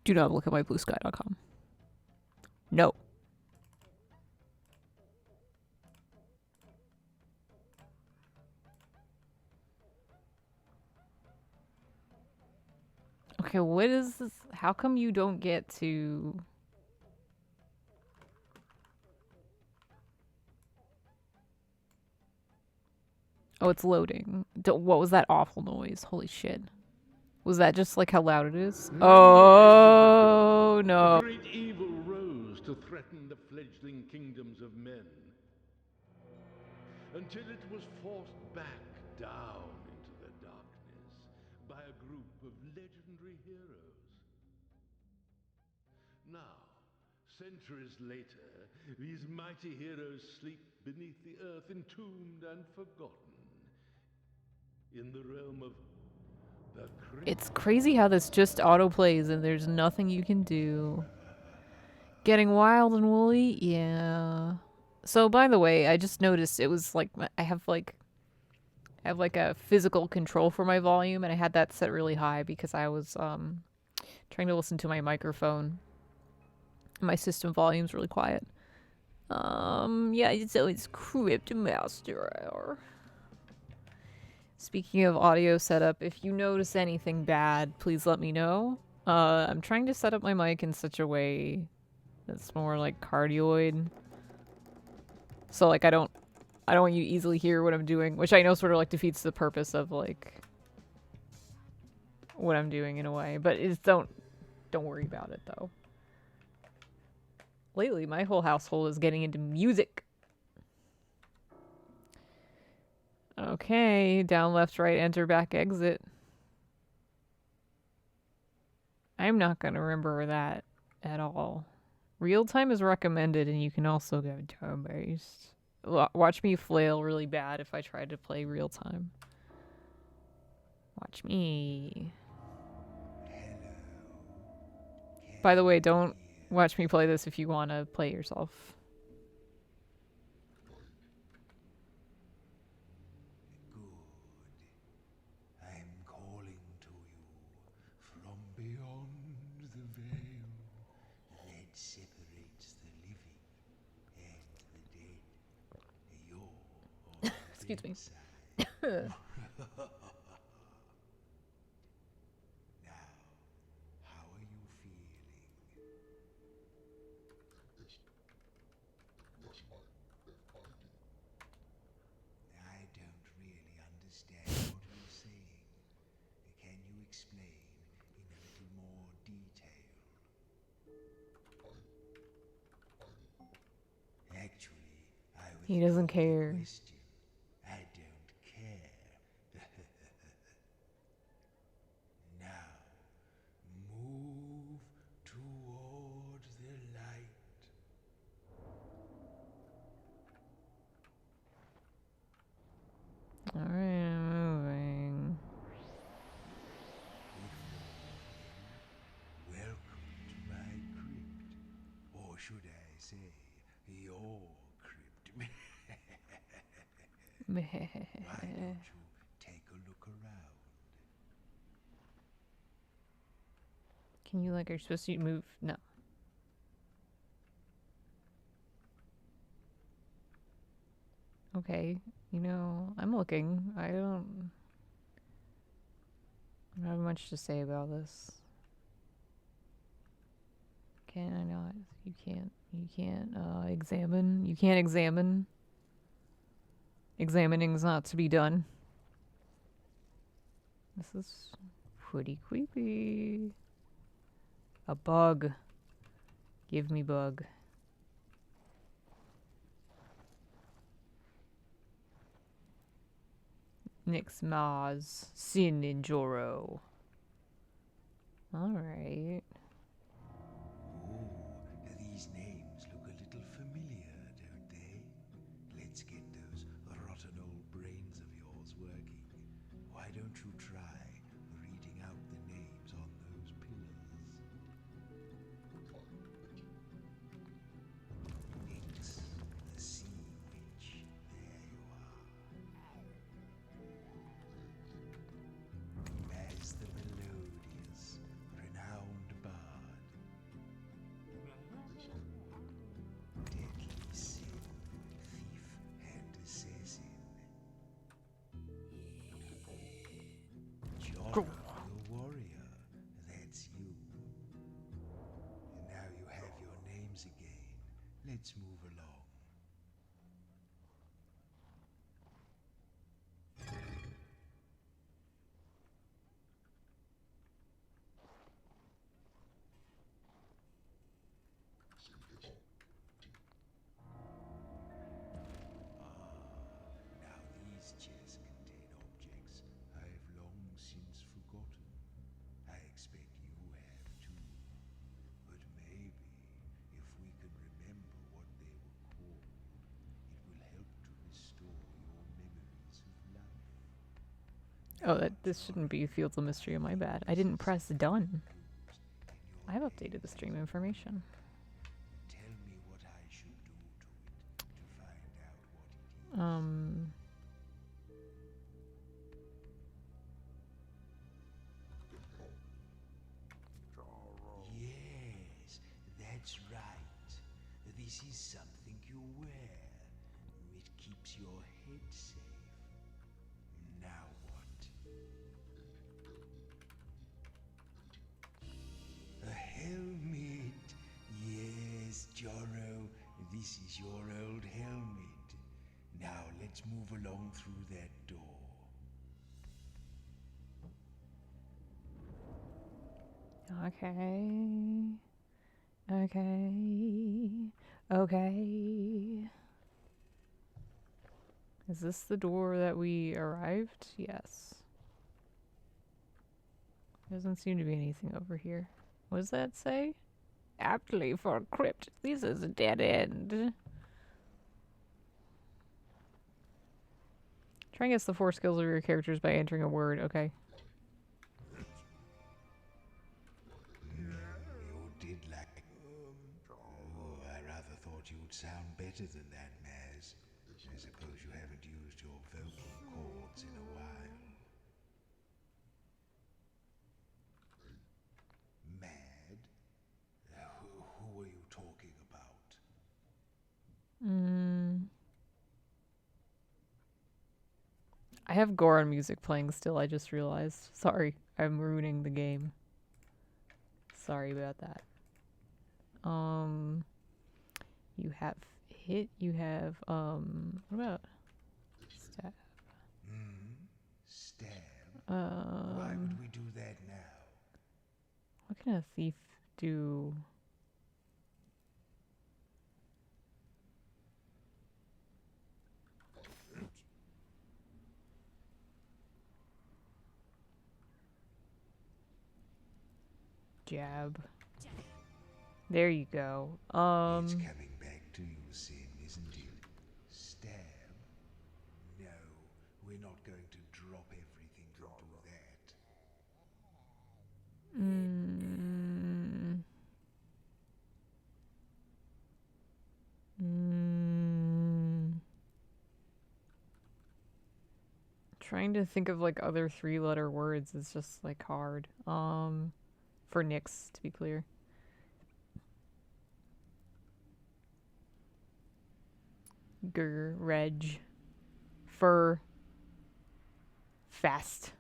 Do not look at my bluesky.com. No. Okay, what is this? How come you don't get to... Oh, it's loading. What was that awful noise? Holy shit. Was that just like how loud it is? Oh, no. A great evil rose to threaten the fledgling kingdoms of men, until it was forced back down into the darkness by a group of legendary heroes. Now, centuries later, these mighty heroes sleep beneath the earth, entombed and forgotten, in the realm of the It's crazy how this just autoplays and there's nothing you can do. Getting wild and woolly? Yeah. So, by the way, I just noticed it was like I have like a physical control for my volume, and I had that set really high because I was trying to listen to my microphone. My system volume's really quiet. Yeah, so it's cryptmaster hour. Speaking of audio setup, if you notice anything bad, please let me know. I'm trying to set up my mic in such a way that's more like cardioid. So like I don't want you to easily hear what I'm doing, which I know sort of like defeats the purpose of like what I'm doing in a way, but it's don't worry about it though. Lately, my whole household is getting into music. Okay, down, left, right, enter, back, exit. I'm not gonna remember that at all. Real time is recommended, and you can also go time based. Watch me flail really bad if I try to play real time. Watch me. By the way, don't watch me play this if you want to play yourself. Good. I'm calling to you from beyond the veil that separates the living and the dead. You're Excuse me. inside. Now, how are you feeling? I don't really understand what you're saying. Can you explain in a little more detail? Actually, I was He doesn't care. question. I don't care. Now, move toward the light. Alright, I'm moving. Welcome to my crypt. Or should I say, your crypt. Why don't you take a look around? Can you, like, are you supposed to move? No. Okay, you know, I'm looking. I don't have much to say about this. Can I not? You can't examine. You can't examine. Examining's not to be done. This is pretty creepy. A bug. Give me bug. Nix Maz. Sin in Joro. Alright. Ooh, these names look a little familiar, don't they? Let's get those rotten old brains of yours working. Why don't you try reading out the names on those pillars? Nix, the sea witch. There you are. As the melodious, renowned let's move along. Now these chests contain objects I've long since forgotten. I expect you have too. But maybe if we can remember what they were called, it will help to restore your memories of life. Oh, this shouldn't be Fields of Mystery. My bad. I didn't press done. I have updated the stream information. Tell me what I should do to it to find out what it is. Yes, that's right. This is something you wear. It keeps your head safe. Now what? A helmet. Yes, Jorro, this is your old helmet. Now let's move along through that door. Okay. Okay. Okay. Is this the door that we arrived? Yes. Doesn't seem to be anything over here. What does that say? Aptly for a crypt. This is a dead end. Try and guess the 4 skills of your characters by entering a word. Okay. You did like... Oh, I rather thought you'd sound better than that, Maz. I suppose you haven't used your vocal cords in a while. Mad? Who are you talking about? I have Goron music playing still, I just realized. Sorry, I'm ruining the game. Sorry about that. You have hit, you have, what about stab? Stab? Why would we do that now? What can a thief do? Jab. There you go. It's coming back to you, Sin, isn't it? Stab? No, we're not going to drop everything to do that. Trying to think of like other 3-letter words is just like hard. For Nyx, to be clear. Reg. Fur. Fast.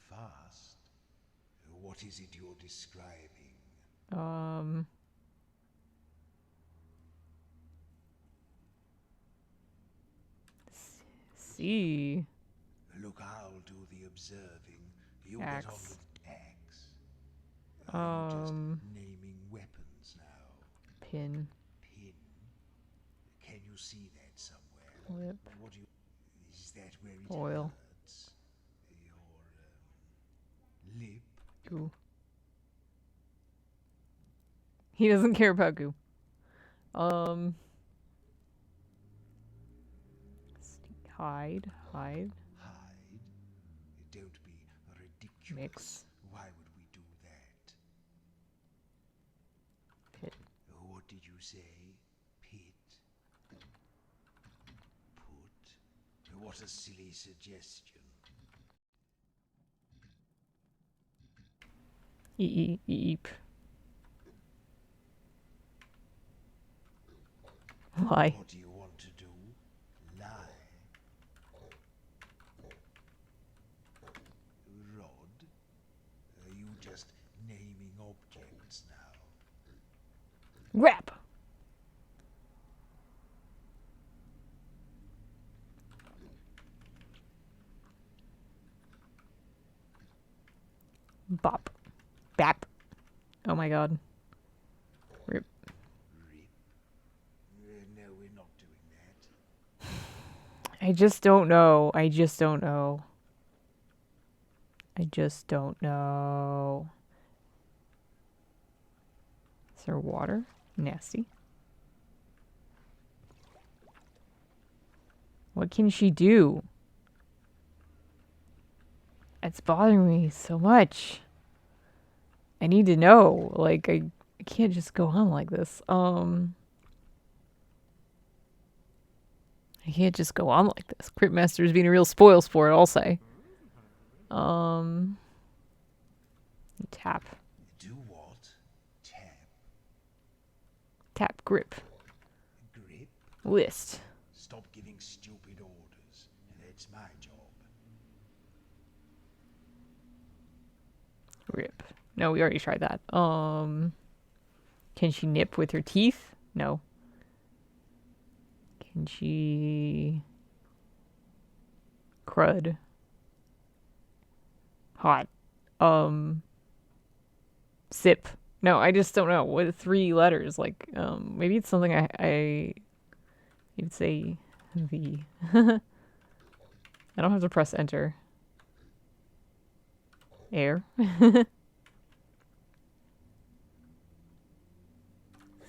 Fast? What is it you're describing? C. Look, I'll do the observing. You get on Axe. with axe. Are you just naming weapons now? Pin. Pin? Can you see that somewhere? Whip. What do you... Is that where it Oil. hurts? Your, lip? Goo. He doesn't care about goo. Hide. Hide? Don't be ridiculous. Mix. Why would we do that? Pit. What did you say? Pit? Put? What a silly suggestion. Eep. Why? What do you want to do? Lie? Rod? Are you just naming objects now? Grab. Bop. Bap. Oh my god. Rip. Rip. No, we're not doing that. I just don't know. I just don't know. I just don't know. Is there water? Nasty. What can she do? It's bothering me so much. I need to know. Like, I can't just go on like this. I can't just go on like this. Cryptmaster is being a real spoil sport, I'll say. Tap. Do what? Tap. Tap. Grip. Grip. List. Stop giving stupid orders. That's my job. Rip. No, we already tried that. Can she nip with her teeth? No. Can she... Crud. Hot. Sip. No, I just don't know. What 3 letters? Like, maybe it's something I you'd say the. I don't have to press enter. Air.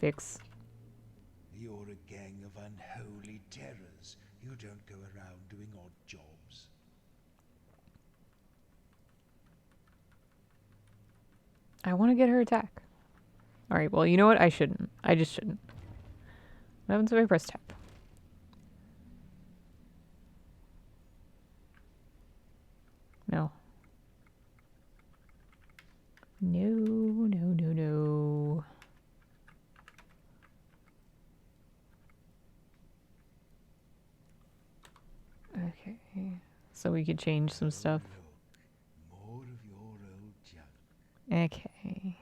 Fix. You're a gang of unholy terrors. You don't go around doing odd jobs. I want to get her attack. Alright, well, you know what? I shouldn't. I just shouldn't. What happens if I press tap? No. No, no, no, no. Okay. So we could change some stuff. Look, more of your old junk. Okay.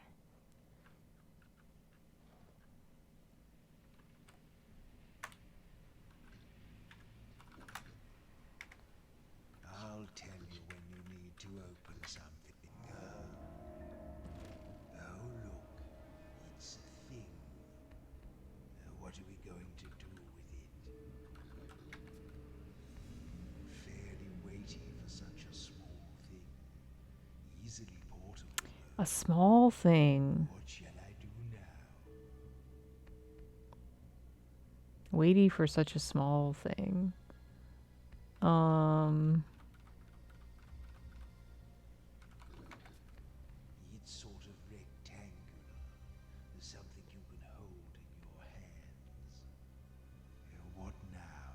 I'll tell you when you need to open something. Oh, look. It's a thing. What are we going to do with it? Fairly weighty for such a small thing. Easily portable, though. A small thing. What shall I do now? Weighty for such a small thing. It's sort of rectangular. Something you can hold in your hands. What now?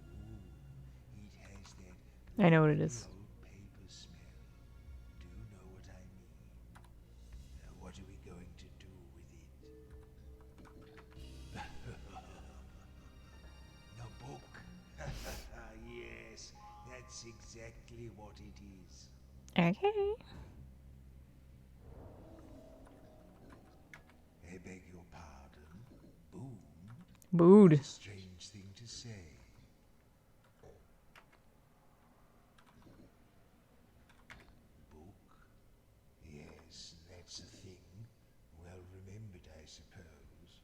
Ooh, it has that I know what it lovely is. old paper smell. Do you know what I mean? What are we going to do with it? The book. Yes, that's exactly what it is. Okay. I beg your pardon. Boom. Booed. A strange thing to say. Book? Yes, that's a thing. Well remembered, I suppose.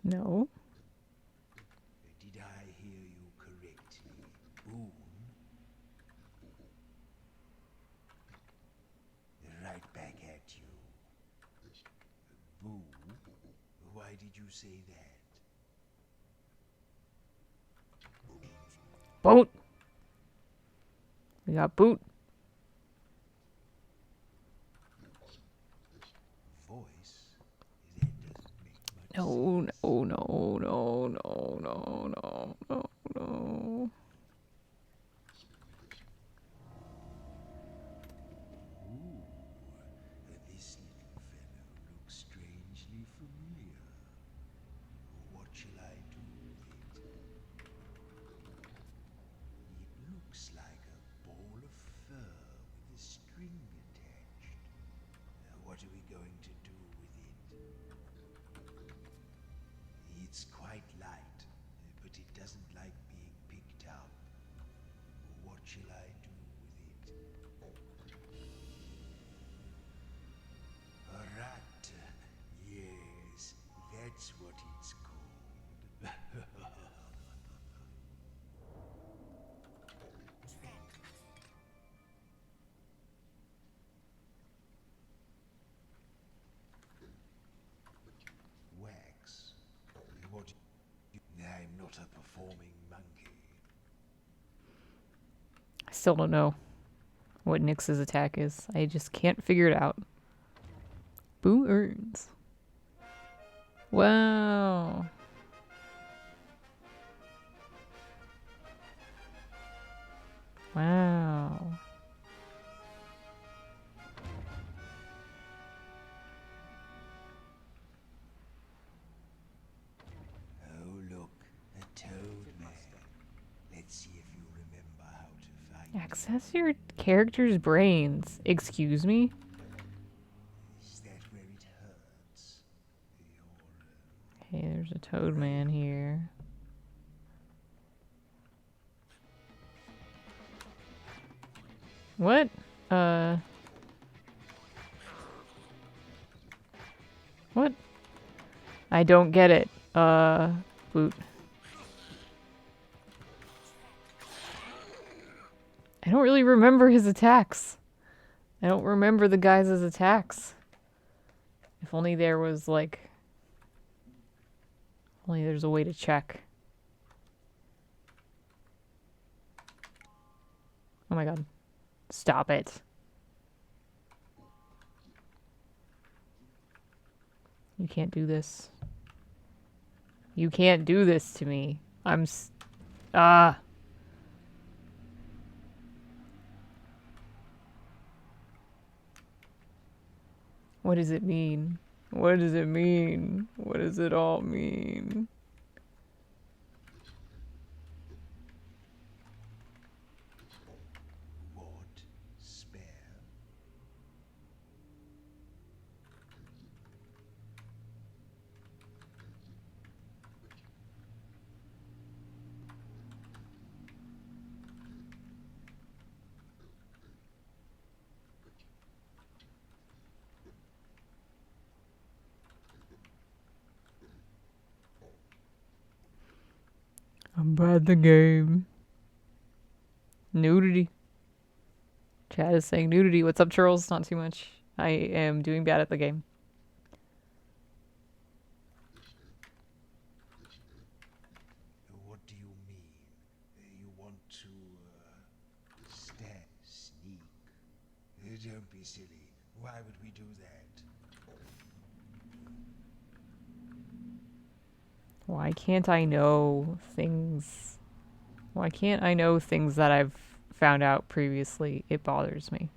No. Did I hear you correctly? Boom? Right back at you. Boo? Why did you say that? Boat. We got boot. Voice? That doesn't make much No, sense. no, no, no, no, no, no, no, no. Ooh, this little fellow looks strangely familiar. What shall I do with it? It looks like a ball of fur with a string attached. going to do with it? It's quite light, but it doesn't like being picked up. What shall I do with it? A rat. Yes, that's what it's called. Wax. What? I'm not a performing monkey. I still don't know what Nyx's attack is. I just can't figure it out. Boo earns. Wow. Wow. Oh, look, a toad man. Let's see if you remember how to find Access your character's brains. Excuse me? it. Is that where it hurts? Hey, there's a toad man here. What? What? I don't get it. Boot. I don't really remember his attacks. I don't remember the guys' attacks. If only there was, like... Only there's a way to check. Oh my god. Stop it. You can't do this. You can't do this to me. Ah. What does it mean? What does it mean? What does it all mean? What? Spare? I'm bad at the game. Nudity. Chad is saying nudity. What's up, Charles? Not too much. I am doing bad at the game. What do you mean? You want to, sneak? Don't be silly. Why would we do that? Why can't I know things? Why can't I know things that I've found out previously? It bothers me.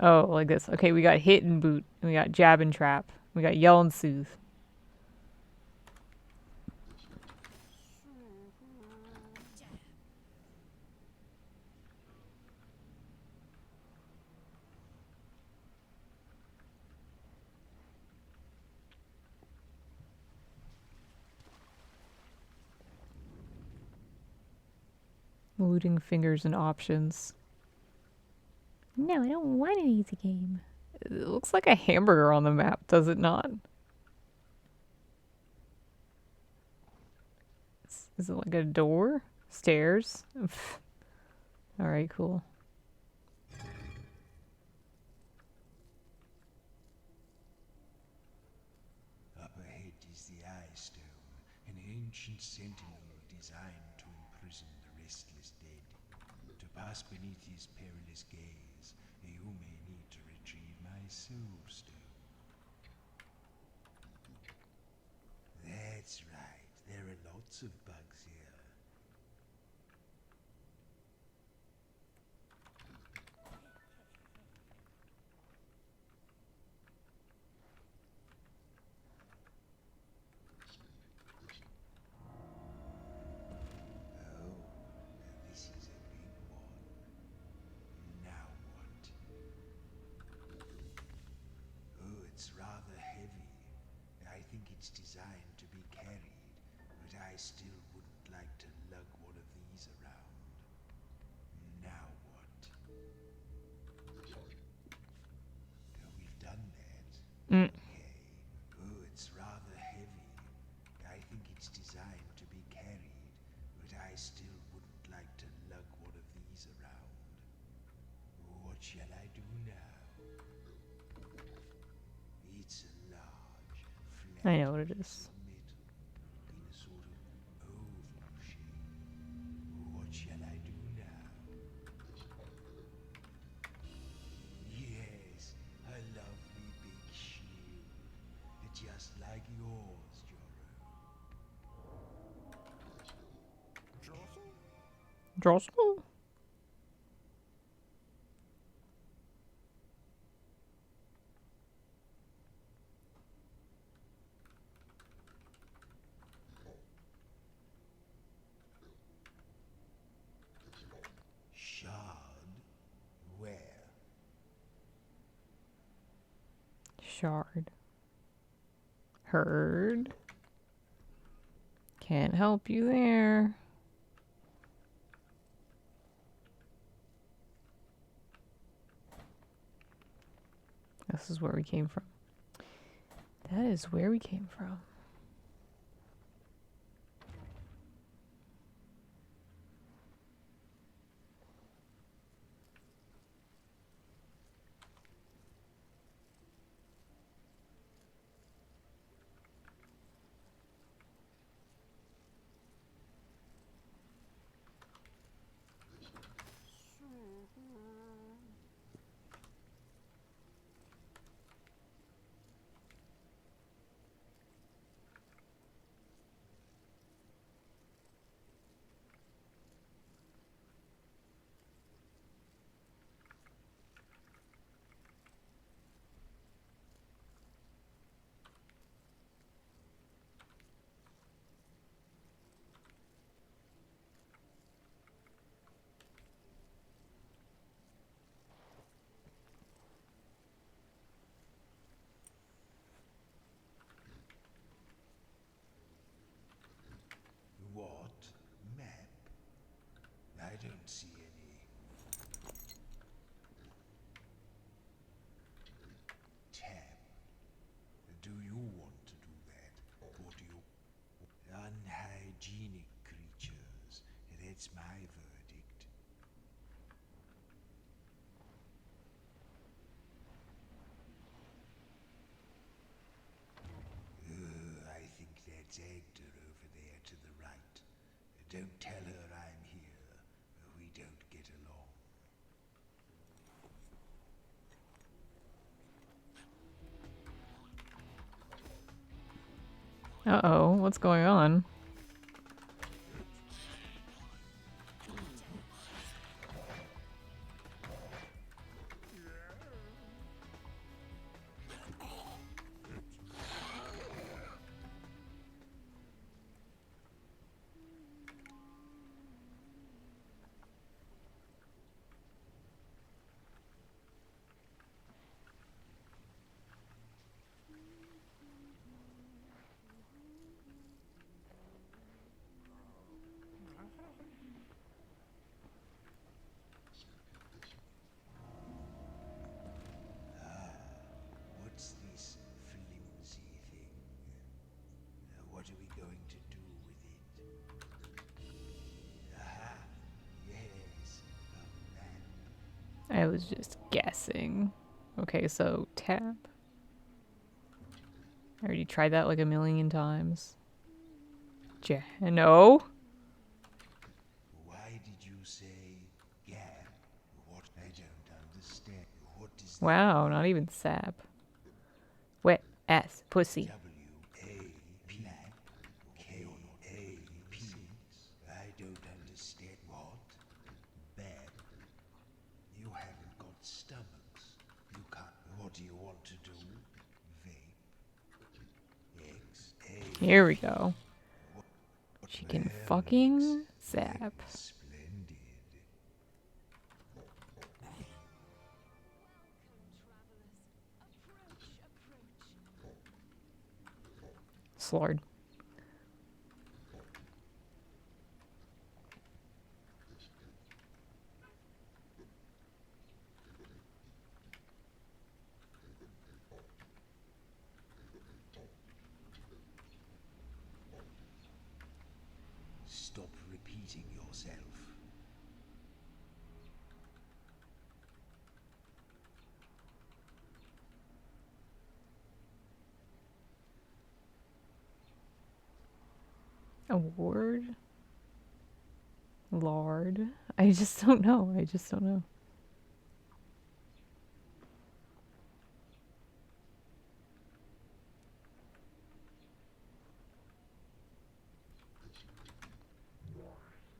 Oh, like this. Okay, we got hit and boot. And we got jab and trap. We got yell and soothe. Looting fingers and options. No, I don't want an easy game. It looks like a hamburger on the map, does it not? Is it like a door? Stairs? Alright, cool. Up ahead is the Eye Stone, an ancient sentinel designed to imprison the restless dead. To pass beneath his perilous gaze, you may need to retrieve my Soul Stone. That's right, there are lots of bugs here. Oh, this is a big one. Now what? still wouldn't like to lug one of these around. What shall I do now? It's a large, flat I know what it piece is. of metal in a sort of oval shape. What shall I do now? Yes, a lovely big shield, just like yours, Joro. Drossel? Shard? Where? Shard. Heard. Can't help you there. This is where we came from. That is where we came from. What? Map? I don't see any. Tab. Do you want to do that? Or do you... Unhygienic creatures. That's my verdict. I think that's Agder over there to the right. Don't tell her I'm here. We don't get along. Uh-oh, what's going on? What's this flimsy thing? What are we going to do with it? Aha! Yes, a map. I was just guessing. Okay, so tab. I already tried that like a million times. No? Why did you say gap? What? I don't understand. What is Wow, not even sap. Wet ass pussy. W-A-P K-A-P? I don't understand. What? Bad. You haven't got stomachs. You can't. What do you want to do? Vape. X-A. Here we go. She can Well, fucking X. sap. Splendid. Slard. Stop repeating repeating yourself. A ward? Lard? I just don't know. I just don't know.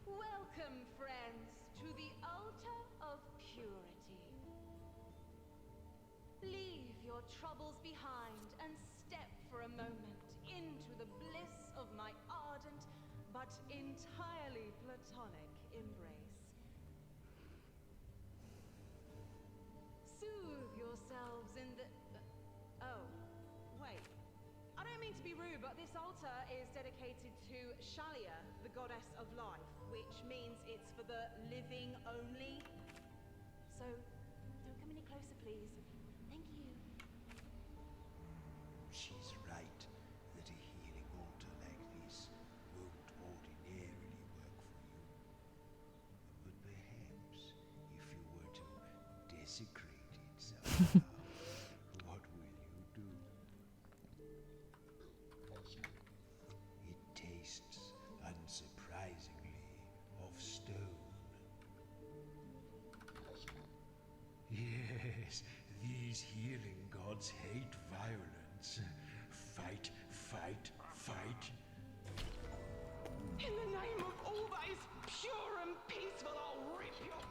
Welcome, friends, to the altar of purity. Leave your troubles behind and step for a moment into the bliss of my ardent but entirely platonic embrace. Soothe yourselves in the... oh, wait. I don't mean to be rude, but this altar is dedicated to Shalia, the goddess of life, which means it's for the living only. So, don't come any closer, please. Thank you. She's right that a healing altar like this won't ordinarily work for you. But perhaps if you were to desecrate it somehow, what will you do? It tastes, unsurprisingly, of stone. Yes, these healing gods hate violence. Fight, fight, fight. In the name of all that is pure and peaceful, I'll rip your...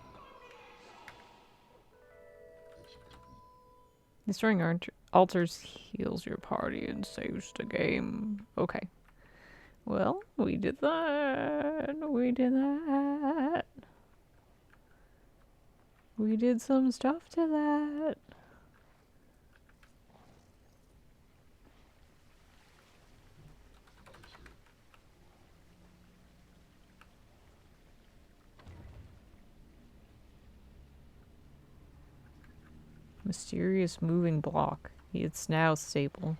Destroying altars heals your party and saves the game. Okay. Well, we did that. We did that. We did some stuff to that. Mysterious moving block. It's now stable.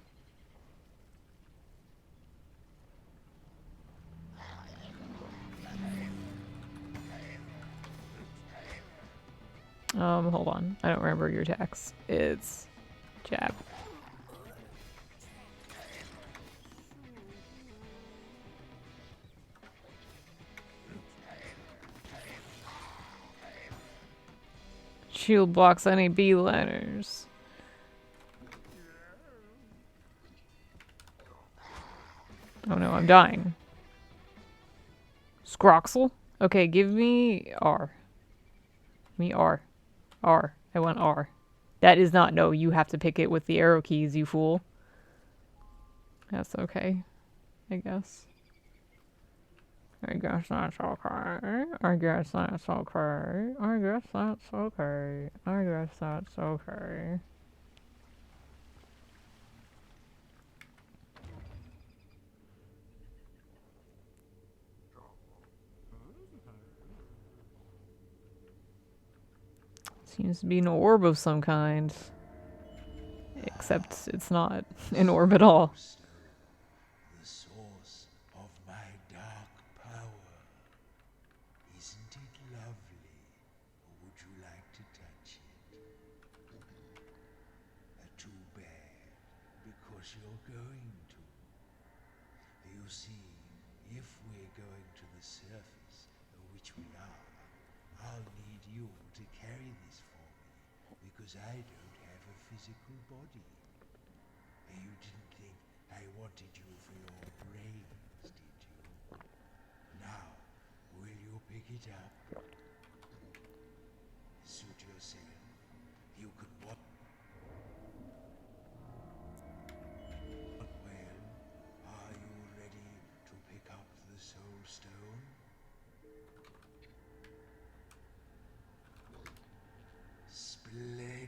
Hold on. I don't remember your attacks. It's jab. Shield blocks any beeliners. Oh no, I'm dying. Scroxel? Okay, give me R. Give me R. R. I want R. That is not no, you have to pick it with the arrow keys, you fool. That's okay. I guess. I guess that's okay. I guess that's okay. I guess that's okay. I guess that's okay. Seems to be an orb of some kind. Except it's not an orb at all. The source of my dark power. Isn't it lovely? Or would you like to touch it? Too bad, because you're going to. You see, if we're going to the surface, which we are, I'll need you to carry this for me, because I don't have a physical body. You didn't think I wanted you for your brains, did you? Now, will you pick it up? Suit yourself. You could walk. Well, are you ready to pick up the soul stone? Splendid.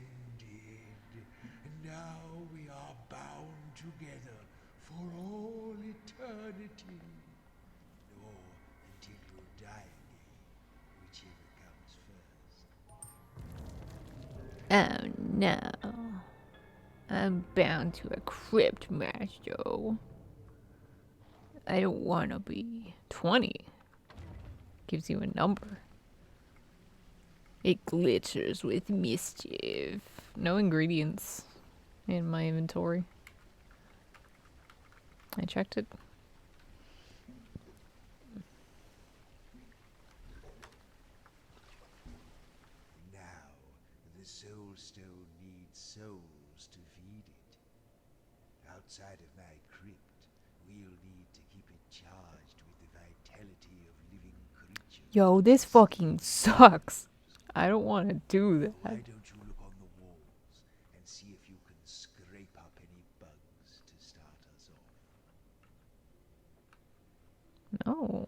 Now we are bound together for all eternity. Or until you die again, whichever comes first. Oh no. I'm bound to a cryptmaster. I don't want to be 20. Gives you a number. It glitters with mischief. No ingredients in my inventory. I checked it. Now, the Soul Stone needs souls to feed it. Outside of my crypt, we'll need to keep it charged with the vitality of living creatures. Yo, this fucking sucks. I don't want to do that. Why don't you look on the walls and see if you can scrape up any bugs to start us off? No.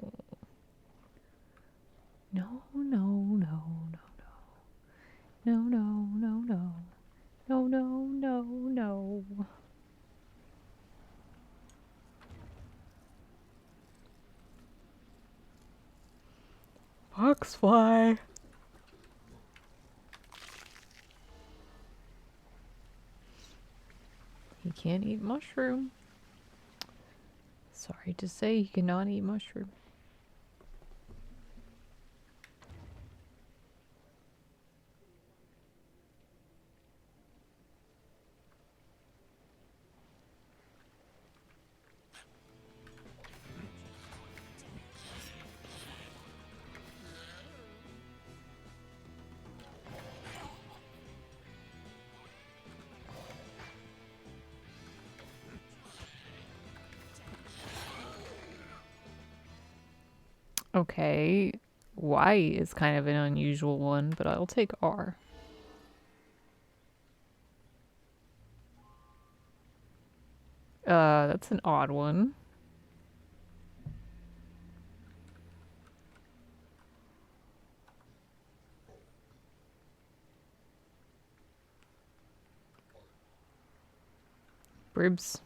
No, no, no, no, no. No, no, no, no. No, no, no, no. Foxfly. He can't eat mushroom. Sorry to say, he cannot eat mushroom. Okay, Y is kind of an unusual one, but I'll take R. That's an odd one. Bribs.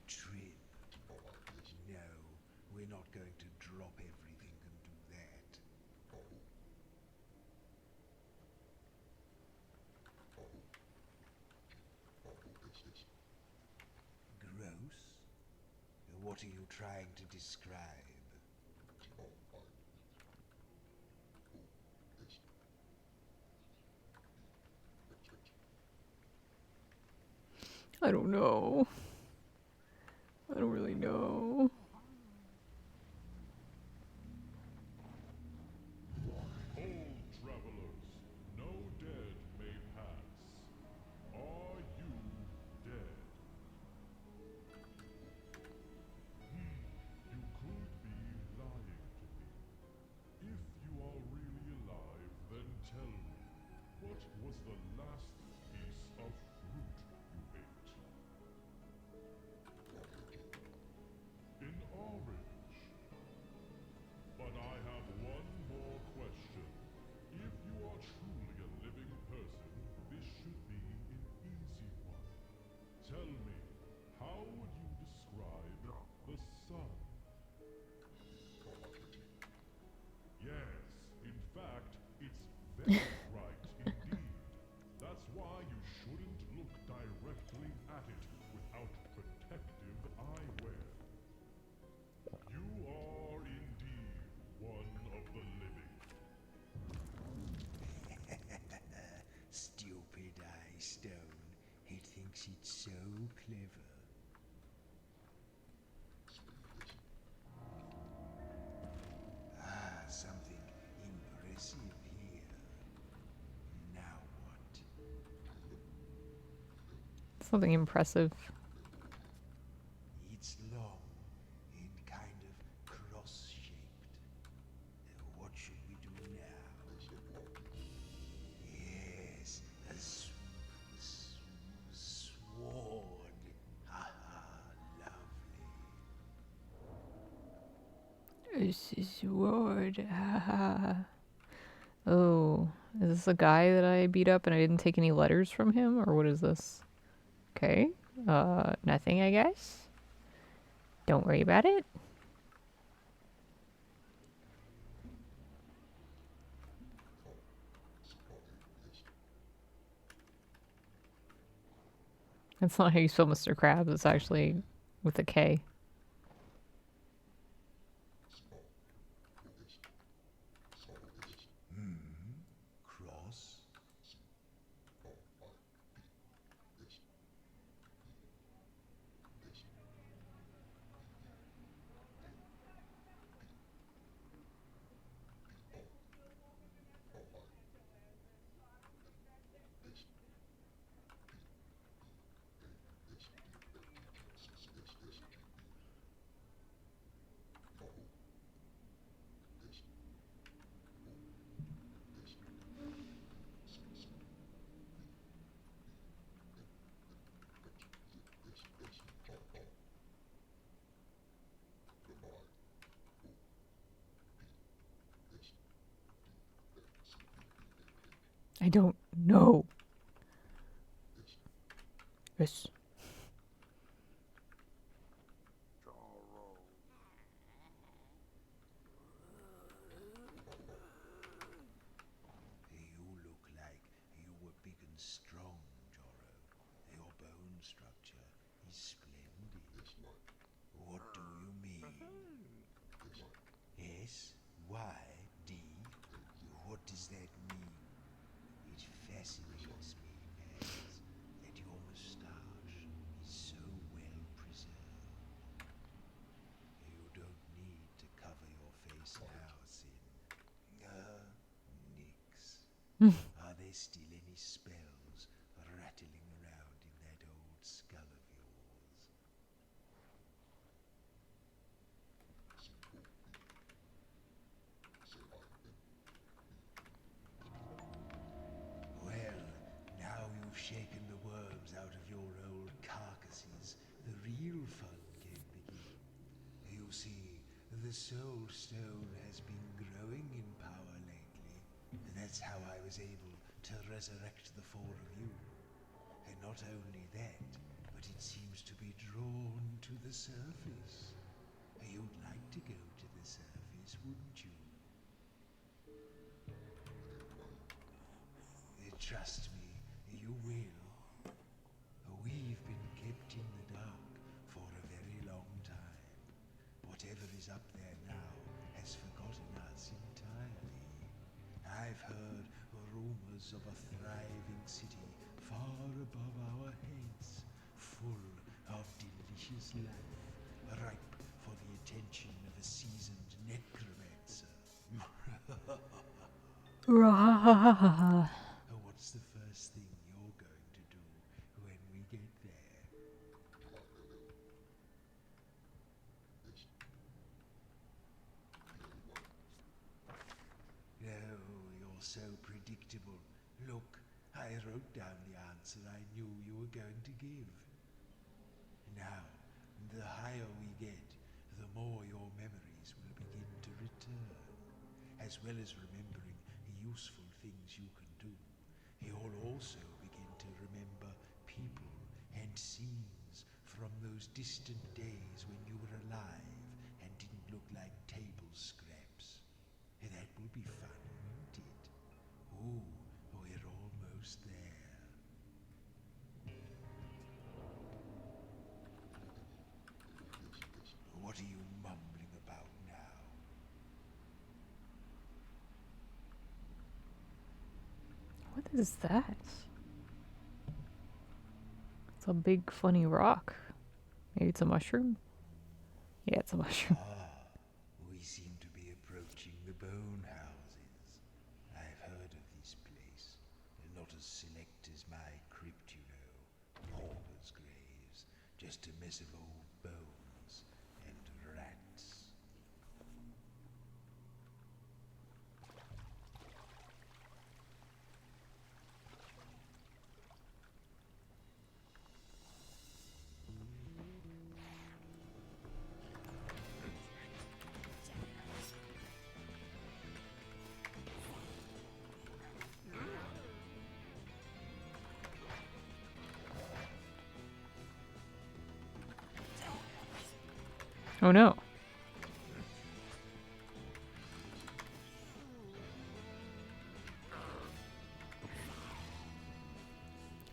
Trim. No, we're not going to drop everything and do that. Gross? What are you trying to describe? I don't know. I don't really know. Hold, travelers, no dead may pass. Are you dead? You could be lying to me. If you are really alive, then tell me, what was the last piece of fruit you ate? An orange. But I have one more question. If you are truly a living person, this should be an easy one. Tell me, how would you describe the sun? Yes, in fact, it's very bright indeed. That's why you shouldn't look directly at it without protective eyewear. You are indeed one of the living. Stupid eye stone. It thinks it's so clever. Ah, something impressive here. Now what? Something impressive. It's long and kind of cross-shaped. What should we do now? Yes, a sword. Haha, lovely. This is word. Oh, is this a guy that I beat up and I didn't take any letters from him, or what is this? Okay. Nothing, I guess. Don't worry about it. That's not how you spell Mr. Krabs. It's actually with a K. Cross? I don't know. Yes. You look like you were big and strong, Jorro. Your bone structure is splendid. What do you mean? S, Y, D? What does that mean? It fascinates me, Max, that your moustache is so well preserved. You don't need to cover your face now, Sin. Nix. Are there still any spells rattling around in that old skull of yours? Well, now you've shaken the worms out of your old carcasses, the real fun can begin. You see, the Soul Stone has been growing in power lately, and that's how I was able to resurrect the four of you. And not only that, but it seems to be drawn to the surface. You'd like to go to the surface, wouldn't you? Trust me, you will. We've been kept in the dark for a very long time. Whatever is up there now has forgotten us entirely. I've heard rumors of a thriving city far above our heads, full of delicious life, ripe for the attention of a seasoned necromancer. What's the first thing you're going to do when we get there? Oh, you're so predictable. Look, I wrote down the answer I knew you were going to give. Now, the higher we get, the more your memories will begin to return. As well as remembering useful things you can do, you'll also begin to remember people and scenes from those distant days when you were alive and didn't look like table scraps. That will be fun, won't it? Ooh, we're almost there. What are you mumbling about now? What is that? It's a big funny rock. Maybe it's a mushroom? Yeah, it's a mushroom. We seem to be approaching the bone houses. I've heard of this place. They're not as select as my crypt, you know. Paupers' graves. Just a mess of old bones and rats. Oh no.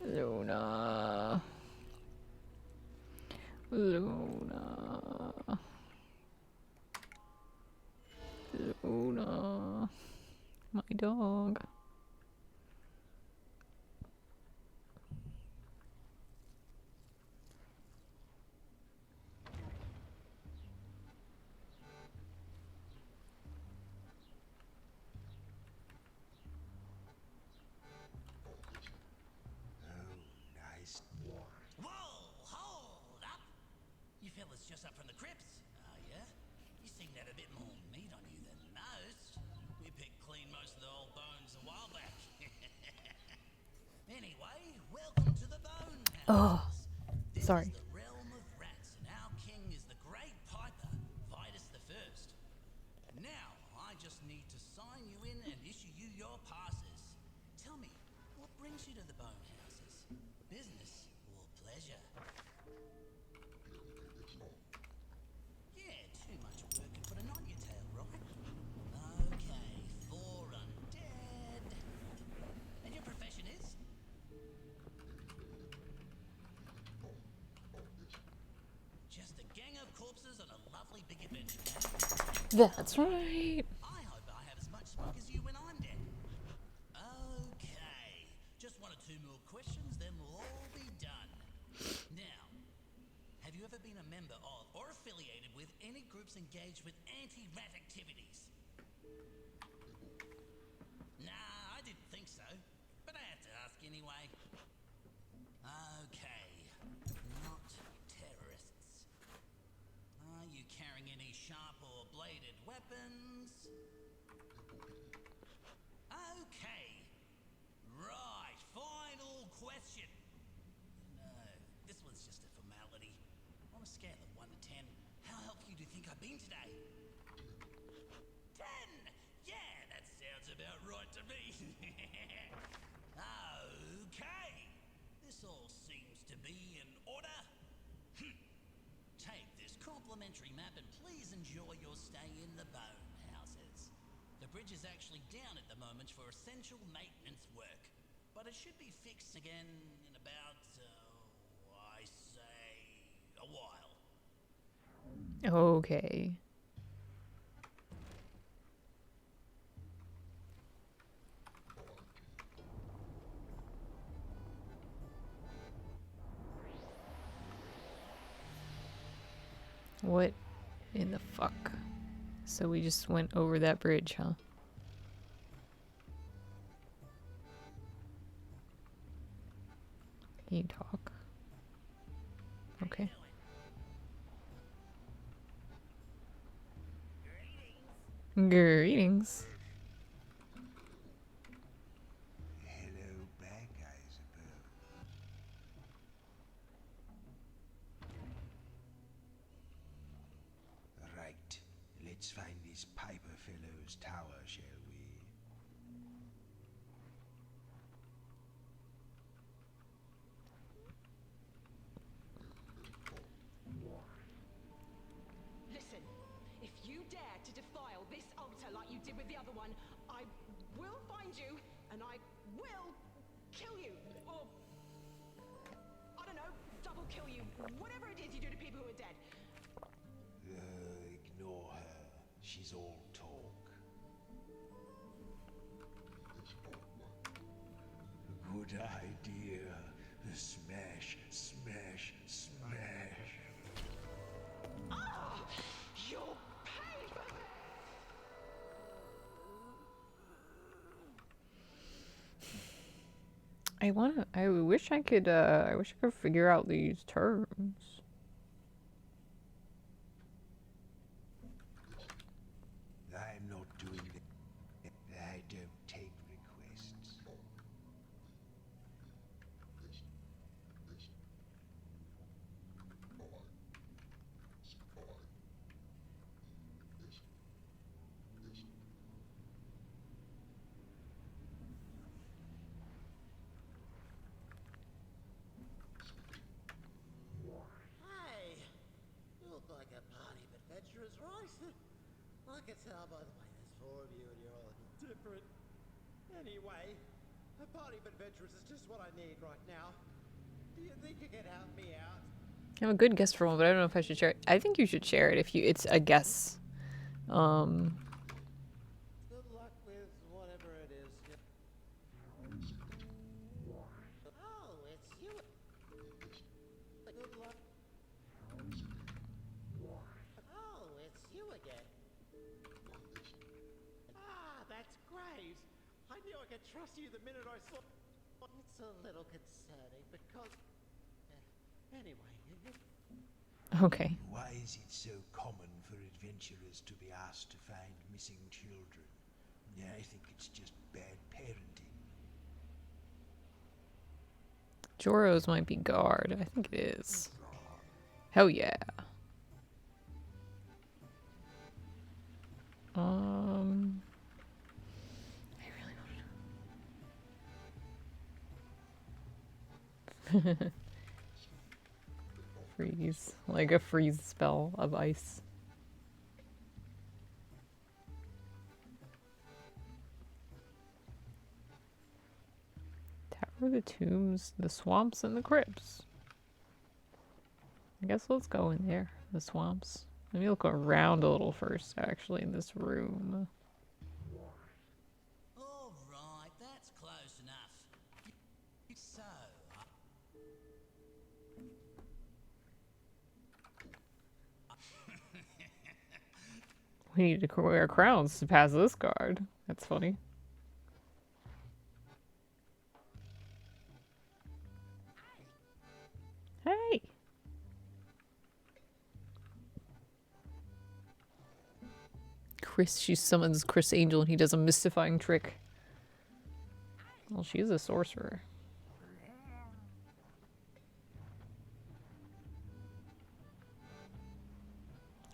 Luna. Luna. Luna. My dog. Oh, nice. Whoa, hold up! You fellas just up from the crypts, are ya? You seem to have a bit more meat on you than most. We picked clean most of the old bones a while back. Anyway, welcome to the Bone Oh, Houses. This sorry. is the realm of rats, and our king is the Great Piper, Vitus the First. Now, I just need to sign you in and issue you your passes. Tell me, what brings you to the Bone Houses? Business or pleasure? Yeah, too much work could put a knot in your tail, right? Okay, 4 undead. And your profession is? Just a gang of corpses on a lovely big adventure, eh? That's right. I hope I have as much smoke as you when I'm dead. Okay, just 1 or 2 more questions, then we'll all be done. Now, have you ever been a member of or affiliated with any groups engaged with anti-rat activities? Nah, I didn't think so, but I had to ask anyway. Okay, not terrorists. Are you carrying any sharp or bladed weapons? Okay. Right, final question. No, this one's just a formality. On a scale of 1 to 10, how healthy do you think I've been today? 10! Yeah, that sounds about right to me. Okay. This all seems to be in order. Take this complimentary map and please enjoy your stay in the Bone Houses. The bridge is actually down at the moment for essential maintenance work, but it should be fixed again in about, I say, a while. Okay. What in the fuck? So we just went over that bridge, huh? Can you talk? Okay. Greetings. Hello back, I suppose. Right. Let's find this Piper fellow's tower, shall we? Listen, if you dare to defile this altar like you did with the other one, I will find you and I will kill you. Or, I don't know, double kill you. Whatever it is you do to people who are dead. Ignore her. She's all talk. Good idea. Smash, smash, smash. Ah! Your pain! I wish I could figure out these terms. I'm not doing that. I don't take requests. Hey, you look like a party of adventurers, right? I can tell by the way there's 4 of you and you're all looking different. Anyway, a party of adventurers is just what I need right now. Do you think you can help me out? I have a good guess for one, but I don't know if I should share it. I think you should share it if you. It's a guess. Good luck with whatever it is. Oh, it's you. Good luck. Oh, it's you again. Ah, that's Graves. I knew I could trust you the minute I saw. It's a little concerning because. Anyway, Okay. Why is it so common for adventurers to be asked to find missing children? Yeah, I think it's just bad parenting. Joros might be guard. I think it is. Hell yeah. I really want to freeze. Like a freeze spell of ice. Tower of the Tombs, the swamps, and the crypts. I guess let's go in there. The swamps. Let me look around a little first, actually, in this room. All right, that's close enough. So, We need to wear crowns to pass this guard. That's funny. Hey! Chris, she summons Chris Angel and he does a mystifying trick. Well, she's a sorcerer.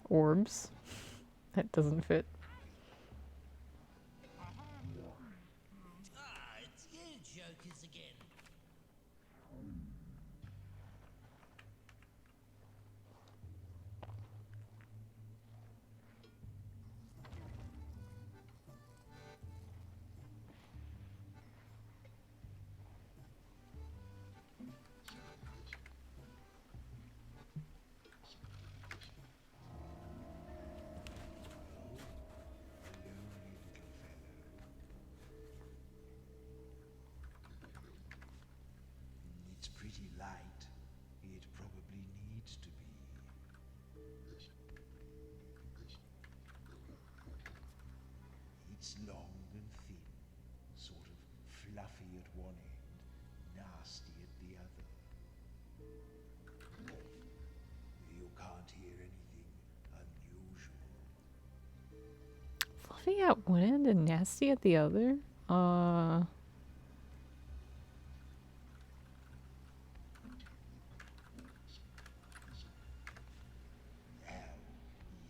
Orbs. That doesn't fit. it's you jokers again. It's pretty light. It probably needs to be. It's long and thin, sort of fluffy at one end, nasty at the other. You can't hear anything unusual. Fluffy at one end and nasty at the other? Ow,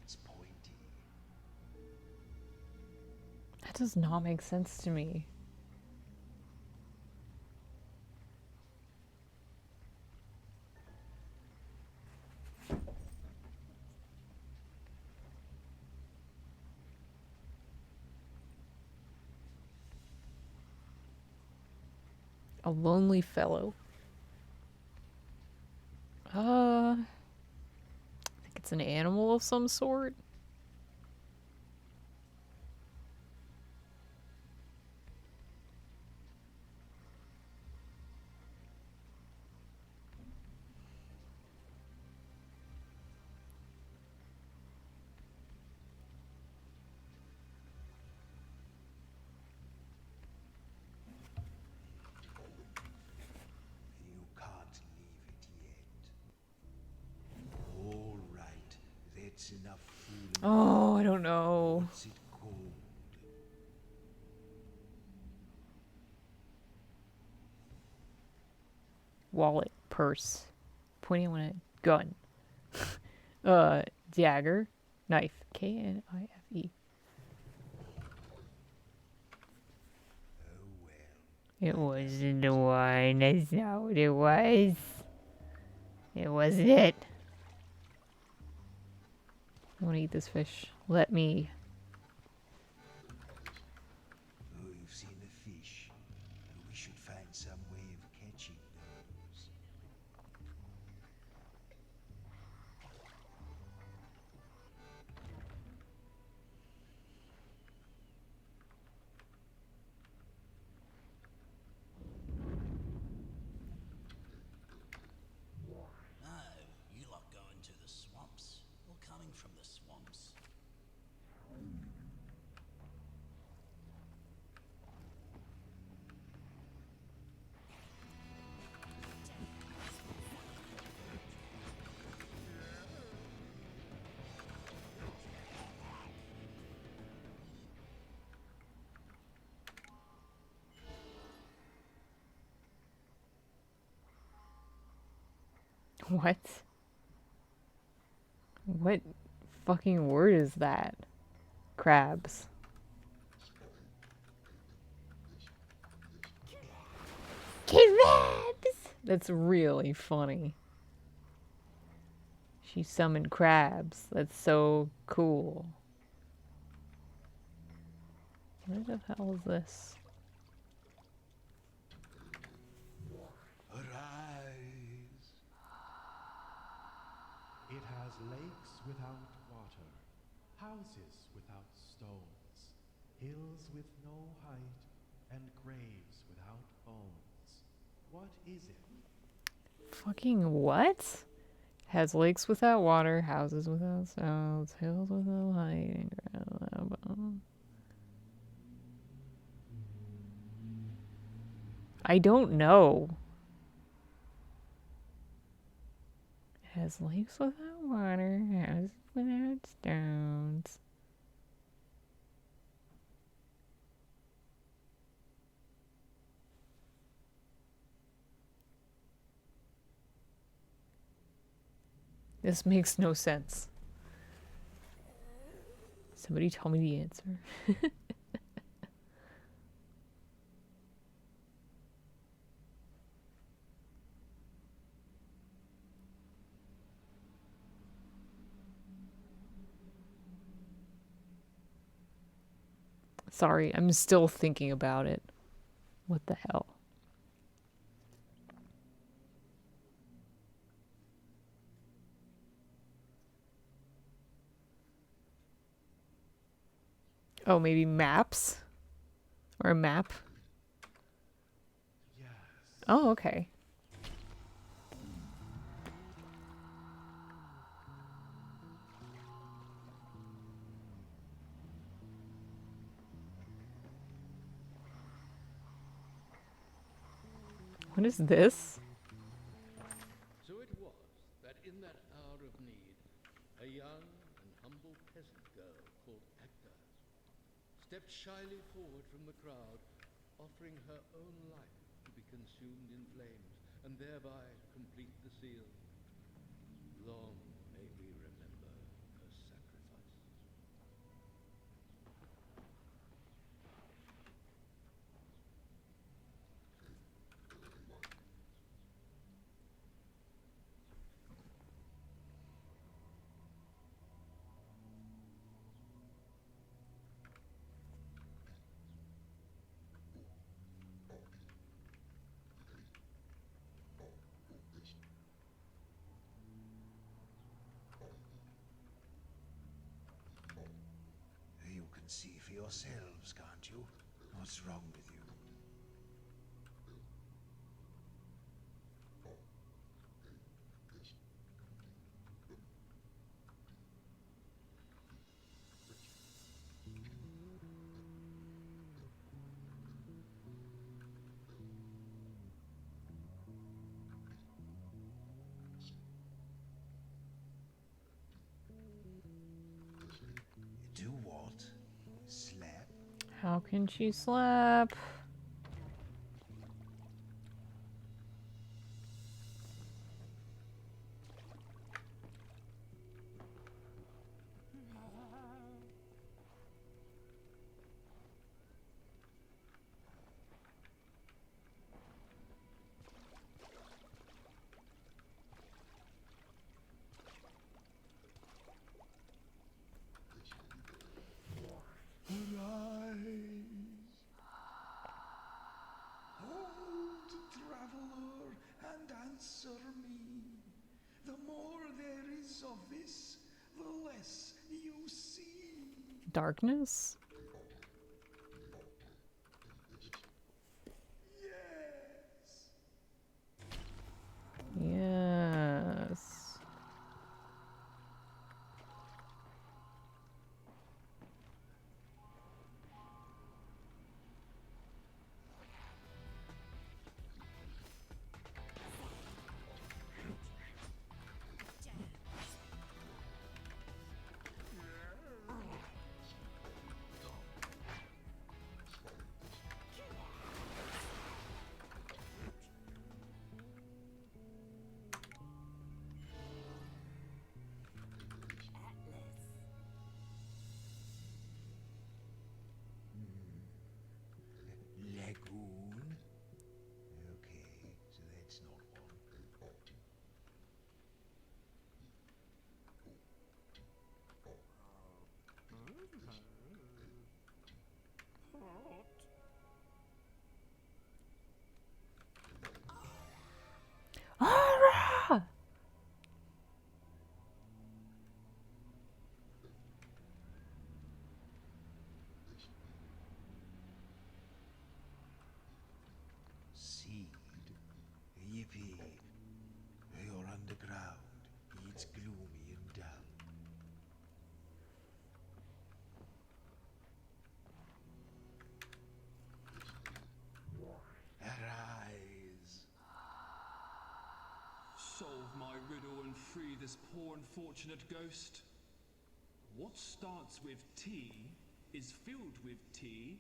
it's pointy. That does not make sense to me. A lonely fellow. I think it's an animal of some sort. You can't leave it yet. All right, that's enough fooling. Oh, I don't know. What's it called? Wallet, purse, pointing one at gun. Dagger, knife. Knife. Oh well. It wasn't the wine. That's not what it was. It wasn't it. I want to eat this fish. Let me. Oh, you've seen the fish. We should find some way of catching those. What? What fucking word is that? Crabs. Crabs! That's really funny. She summoned crabs. That's so cool. What the hell is this? Arise. It has lakes without water, houses without stones, hills with no height, and graves without bones. What is it? Fucking what? Has lakes without water, houses without stones, hills with no height, and ground without bones. I don't know. Has lakes without water, houses without stones. This makes no sense. Somebody tell me the answer. Sorry, I'm still thinking about it. What the hell? Oh, maybe maps? Or a map? Yes. Oh, okay. What is this? So it was that in that hour of need, a young and humble peasant girl called Agda stepped shyly forward from the crowd, offering her own life to be consumed in flames, and thereby complete the seal. Long may we remember her sacrifice. You can see for yourselves, can't you? What's wrong with you? Do what? Slap? How can she slap? Arise! Hold, traveler, and answer me. The more there is of this, the less you see. Darkness? Yes! Yes. riddle and free this poor unfortunate ghost. What starts with T is filled with T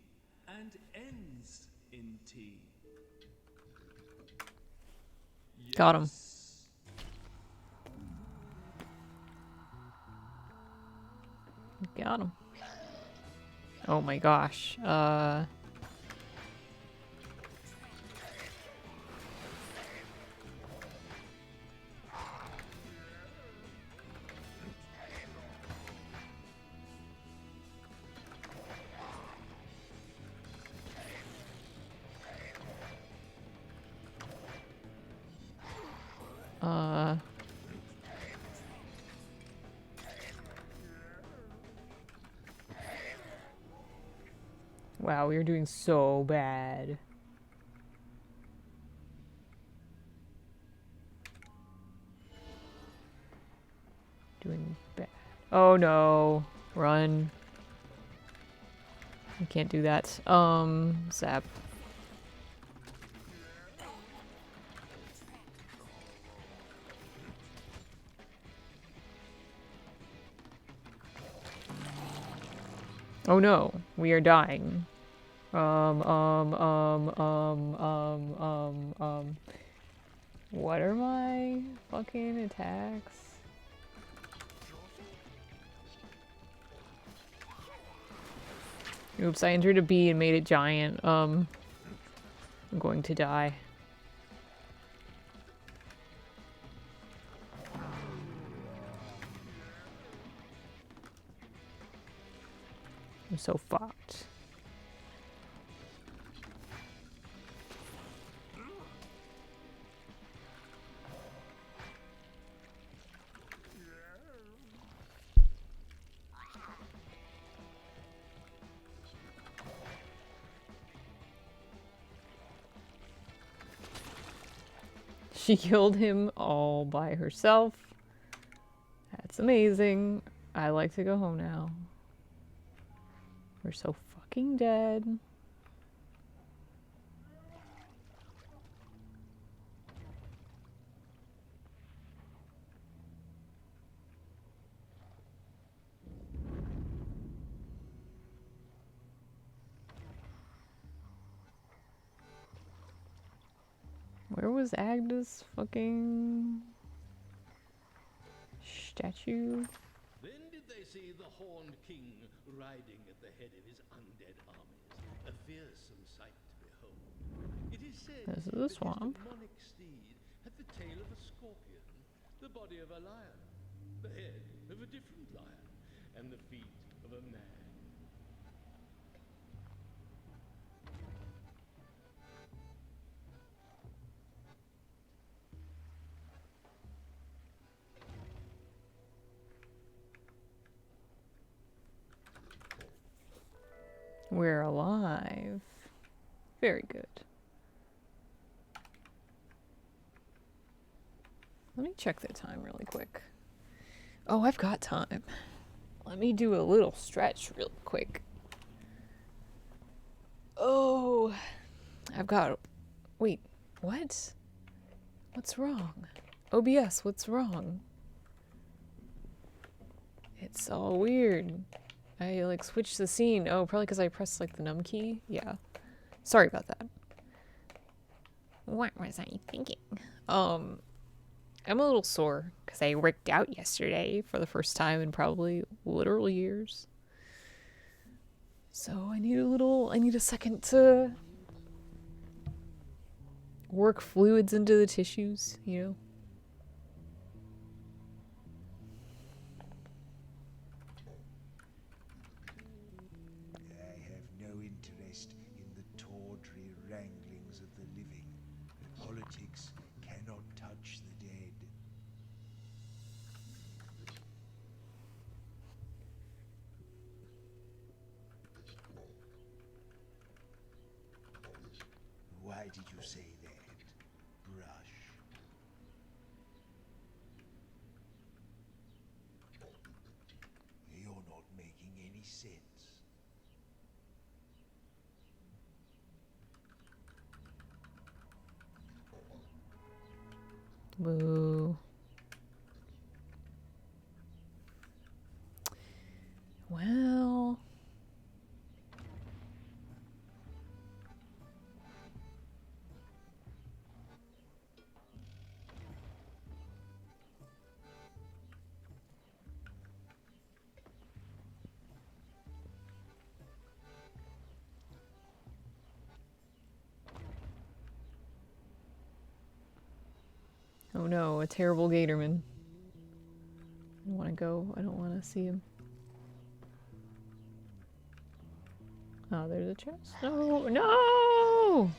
and ends in T. Got him. Yes. Got him. Oh my gosh. Wow, we are doing so bad. Doing bad. Oh no. Run. You can't do that. Zap. Oh no, we are dying. What are my fucking attacks? Oops, I entered a bee and made it giant. I'm going to die. I'm so fucked. She killed him all by herself. That's amazing. I like to go home now. We're so fucking dead. Where was Agnes' fucking statue? Then did they see the horned king riding at the head of his undead armies, a fearsome sight to behold. It is said This is a that his swamp. demonic steed had the tail of a scorpion, the body of a lion, the head of a different lion, and the feet of a man. We're alive. Very good. Let me check the time really quick. Oh, I've got time. Let me do a little stretch real quick. Oh, I've got... Wait, what? What's wrong? OBS, what's wrong? It's all weird. I like switched the scene. Oh, probably because I pressed like the num key. Yeah. Sorry about that. What was I thinking? I'm a little sore because I worked out yesterday for the first time in probably literal years. So I need a second to work fluids into the tissues, you know? I have no interest in the tawdry wranglings of the living. Politics cannot touch the dead. Why did you say that, Brush? You're not making any sense. Boo. Oh no, a terrible Gatorman. I don't want to go. I don't want to see him. Oh, there's a chest. No, no!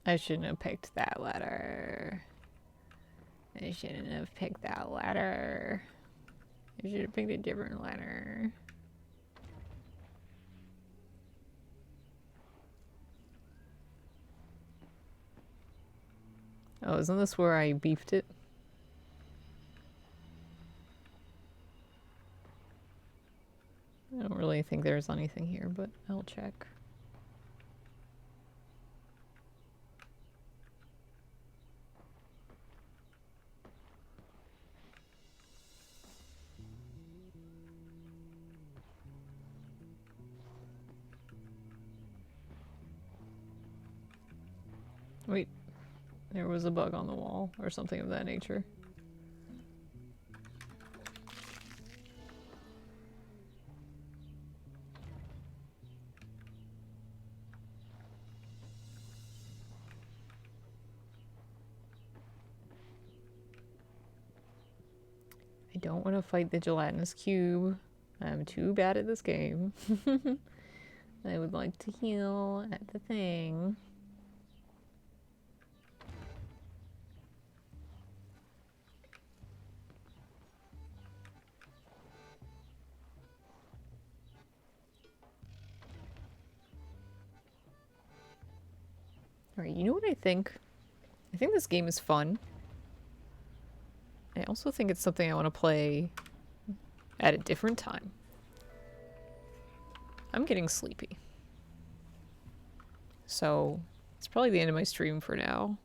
I shouldn't have picked that ladder. I shouldn't have picked that ladder. I should have picked a different ladder. Oh, isn't this where I beefed it? I don't really think there's anything here, but I'll check. Wait, there was a bug on the wall or something of that nature. I don't want to fight the gelatinous cube. I'm too bad at this game. I would like to heal at the thing. Alright, you know what I think? I think this game is fun. I also think it's something I want to play at a different time. I'm getting sleepy. So, it's probably the end of my stream for now.